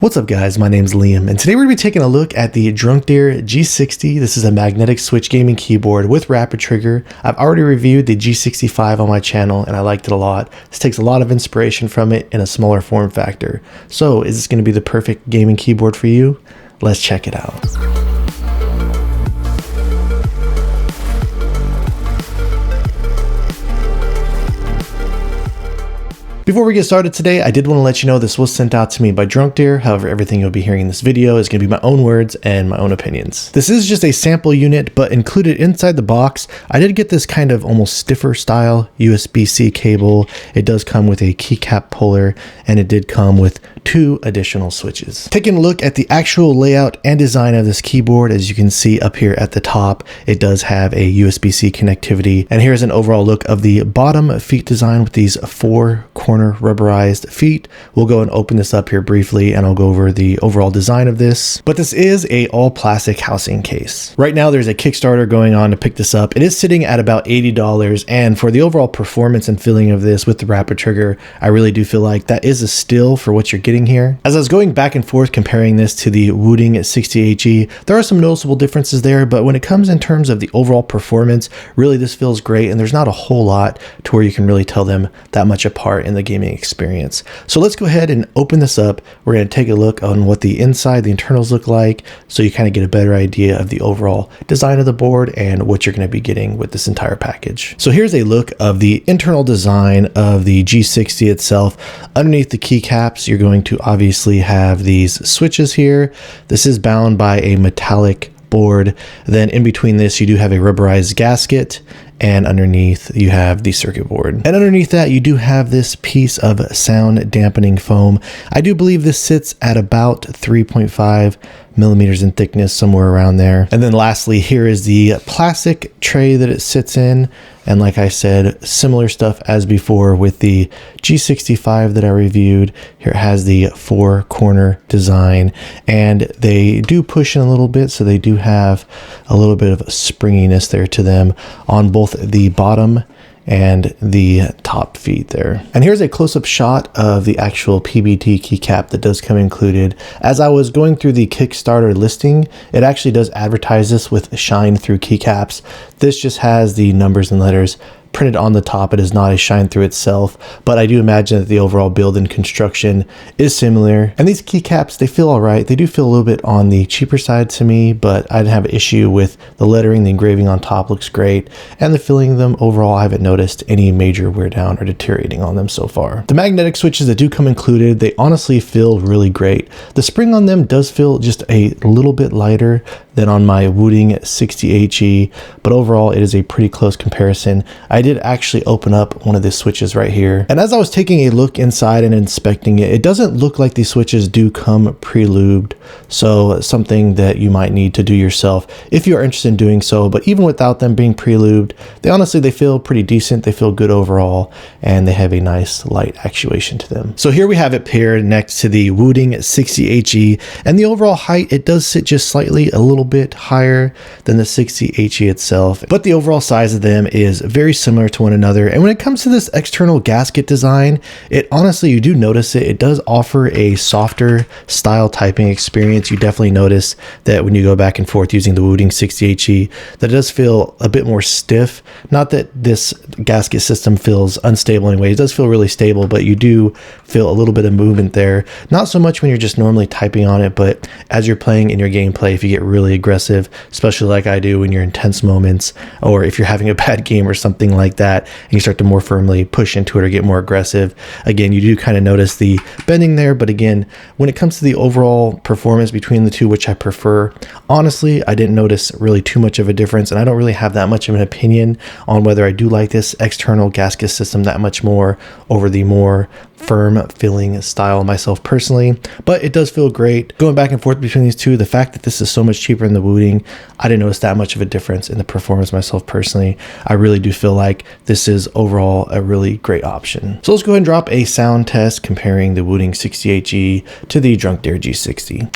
What's up guys, my name's Liam, and today we're going to be taking a look at the DrunkDeer G60. This is a magnetic switch gaming keyboard with rapid trigger. I've already reviewed the G65 on my channel and I liked it a lot. This takes a lot of inspiration from it in a smaller form factor. So is this going to be the perfect gaming keyboard for you? Let's check it out. Before we get started today, I did want to let you know this was sent out to me by DrunkDeer. However, everything you'll be hearing in this video is going to be my own words and my own opinions. This is just a sample unit, but included inside the box, I did get this kind of almost stiffer style USB-C cable. It does come with a keycap puller, and it did come with 2 additional switches. Taking a look at the actual layout and design of this keyboard, as you can see up here at the top, it does have a USB-C connectivity. And here's an overall look of the bottom feet design with these 4 corner rubberized feet. We'll go and open this up here briefly and I'll go over the overall design of this. But this is a all plastic housing case. Right now there's a Kickstarter going on to pick this up. It is sitting at about $80, and for the overall performance and feeling of this with the rapid trigger, I really do feel like that is a steal for what you're getting here. As I was going back and forth comparing this to the Wooting 60HE, there are some noticeable differences there, but when it comes in terms of the overall performance, really this feels great, and there's not a whole lot to where you can really tell them that much apart in the gaming experience. So let's go ahead and open this up. We're going to take a look on what the inside, the internals look like, so you kind of get a better idea of the overall design of the board and what you're going to be getting with this entire package. So here's a look of the internal design of the G60 itself. Underneath the keycaps, you're going to obviously have these switches here. This is bound by a metallic board. Then in between this, you do have a rubberized gasket, and underneath you have the circuit board. And underneath that, you do have this piece of sound dampening foam. I do believe this sits at about 3.5 millimeters in thickness, somewhere around there. And then lastly, here is the plastic tray that it sits in. And like I said, similar stuff as before with the G65 that I reviewed. Here it has the 4 corner design, and they do push in a little bit, so they do have a little bit of springiness there to them on both the bottom and the top feet there. And here's a close-up shot of the actual PBT keycap that does come included. As I was going through the Kickstarter listing, it actually does advertise this with shine through keycaps. This just has the numbers and letters printed on the top. It is not a shine through itself, but I do imagine that the overall build and construction is similar. And these keycaps, they feel all right. They do feel a little bit on the cheaper side to me, but I didn't have an issue with the lettering. The engraving on top looks great, and the feeling of them overall, I haven't noticed any major wear down or deteriorating on them so far. The magnetic switches that do come included, they honestly feel really great. The spring on them does feel just a little bit lighter than on my Wooting 60HE, but overall it is a pretty close comparison. I did actually open up one of the switches right here, and as I was taking a look inside and inspecting it, it doesn't look like these switches do come pre-lubed, so something that you might need to do yourself if you are interested in doing so. But even without them being pre-lubed, they feel pretty decent. They feel good overall, and they have a nice light actuation to them. So here we have it paired next to the Wooting 60HE, and the overall height, it does sit just slightly a little bit higher than the 60HE itself, but the overall size of them is very similar to one another. And when it comes to this external gasket design, it honestly, you do notice it does offer a softer style typing experience. You definitely notice that when you go back and forth using the Wooting 60HE, that it does feel a bit more stiff. Not that this gasket system feels unstable anyway, it does feel really stable, but you do feel a little bit of movement there. Not so much when you're just normally typing on it, but as you're playing in your gameplay, if you get really aggressive, especially like I do when you're in tense moments, or if you're having a bad game or something like that, and you start to more firmly push into it or get more aggressive, again, you do kind of notice the bending there. But again, when it comes to the overall performance between the two, which I prefer, honestly, I didn't notice really too much of a difference, and I don't really have that much of an opinion on whether I do like this external gasket system that much more over the more firm feeling style myself personally. But it does feel great going back and forth between these two. The fact that this is so much cheaper than the Wooting, I didn't notice that much of a difference in the performance myself personally. I really do feel like this is overall a really great option. So let's go ahead and drop a sound test comparing the Wooting 60HE to the DrunkDeer G60.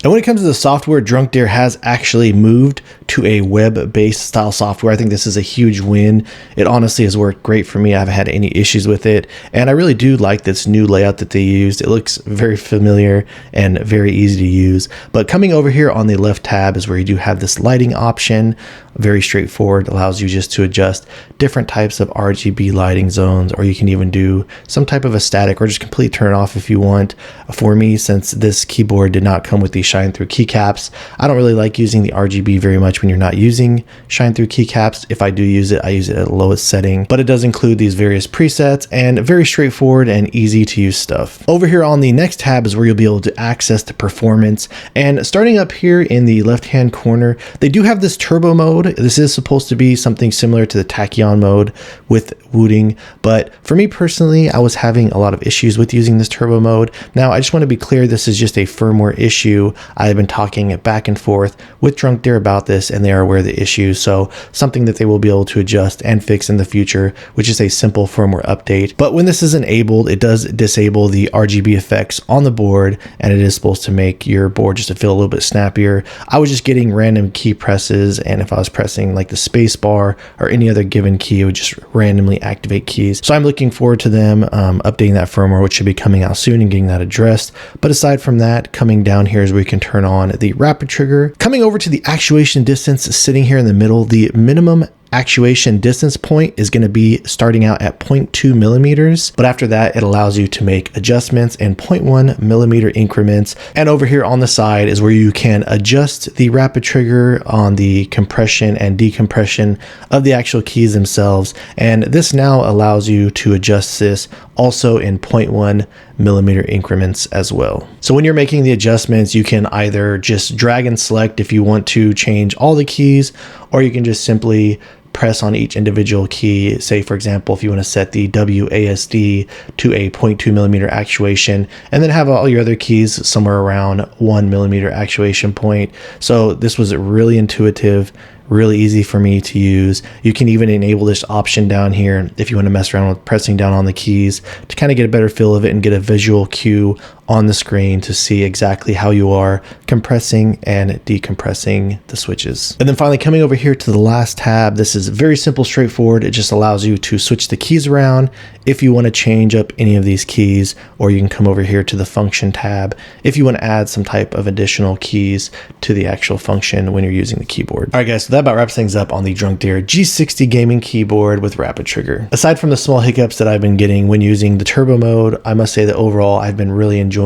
And when it comes to the software, DrunkDeer has actually moved to a web-based style software. I think this is a huge win. It honestly has worked great for me. I haven't had any issues with it. And I really do like this new layout that they used. It looks very familiar and very easy to use. But coming over here on the left tab is where you do have this lighting option. Very straightforward, allows you just to adjust different types of RGB lighting zones, or you can even do some type of a static or just completely turn it off if you want. For me, since this keyboard did not come with the shine through keycaps, I don't really like using the RGB very much when you're not using shine through keycaps. If I do use it, I use it at the lowest setting, but it does include these various presets and very straightforward and easy to use stuff. Over here on the next tab is where you'll be able to access the performance, and starting up here in the left hand corner, they do have this turbo mode. This is supposed to be something similar to the tachyon mode with Wooting, but for me personally, I was having a lot of issues with using this turbo mode. Now, I just want to be clear, this is just a firmware issue. I've been talking back and forth with DrunkDeer about this, and they are aware of the issue, so something that they will be able to adjust and fix in the future, which is a simple firmware update. But when this is enabled, it does disable the RGB effects on the board, and it is supposed to make your board just to feel a little bit snappier. I was just getting random key presses, and if I was pressing like the space bar or any other given key, it would just randomly activate keys. So I'm looking forward to them updating that firmware, which should be coming out soon, and getting that addressed. But aside from that, coming down here is where we can turn on the rapid trigger. Coming over to the actuation distance, sitting here in the middle, the minimum actuation distance point is going to be starting out at 0.2 millimeters, but after that it allows you to make adjustments in 0.1 millimeter increments. And over here on the side is where you can adjust the rapid trigger on the compression and decompression of the actual keys themselves, and this now allows you to adjust this also in 0.1 millimeter increments as well. So when you're making the adjustments, you can either just drag and select if you want to change all the keys, or you can just simply press on each individual key. Say, for example, if you want to set the WASD to a 0.2 millimeter actuation, and then have all your other keys somewhere around 1 millimeter actuation point. So this was really intuitive, really easy for me to use. You can even enable this option down here if you want to mess around with pressing down on the keys to kind of get a better feel of it and get a visual cue on the screen to see exactly how you are compressing and decompressing the switches. And then finally, coming over here to the last tab, this is very simple, straightforward. It just allows you to switch the keys around if you want to change up any of these keys, or you can come over here to the function tab if you want to add some type of additional keys to the actual function when you're using the keyboard. All right, guys, so that about wraps things up on the DrunkDeer G60 gaming keyboard with rapid trigger. Aside from the small hiccups that I've been getting when using the turbo mode, I must say that overall I've been really enjoying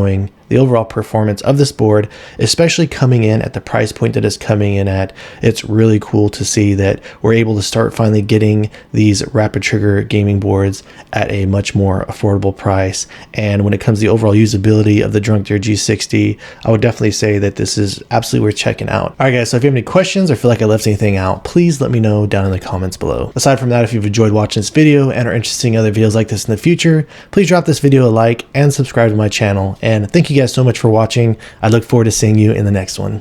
the overall performance of this board, especially coming in at the price point that it's coming in at. It's really cool to see that we're able to start finally getting these rapid trigger gaming boards at a much more affordable price. And when it comes to the overall usability of the DrunkDeer G60, I would definitely say that this is absolutely worth checking out. All right, guys, so if you have any questions or feel like I left anything out, please let me know down in the comments below. Aside from that, if you've enjoyed watching this video and are interested in other videos like this in the future, please drop this video a like and subscribe to my channel. And thank you guys so much for watching. I look forward to seeing you in the next one.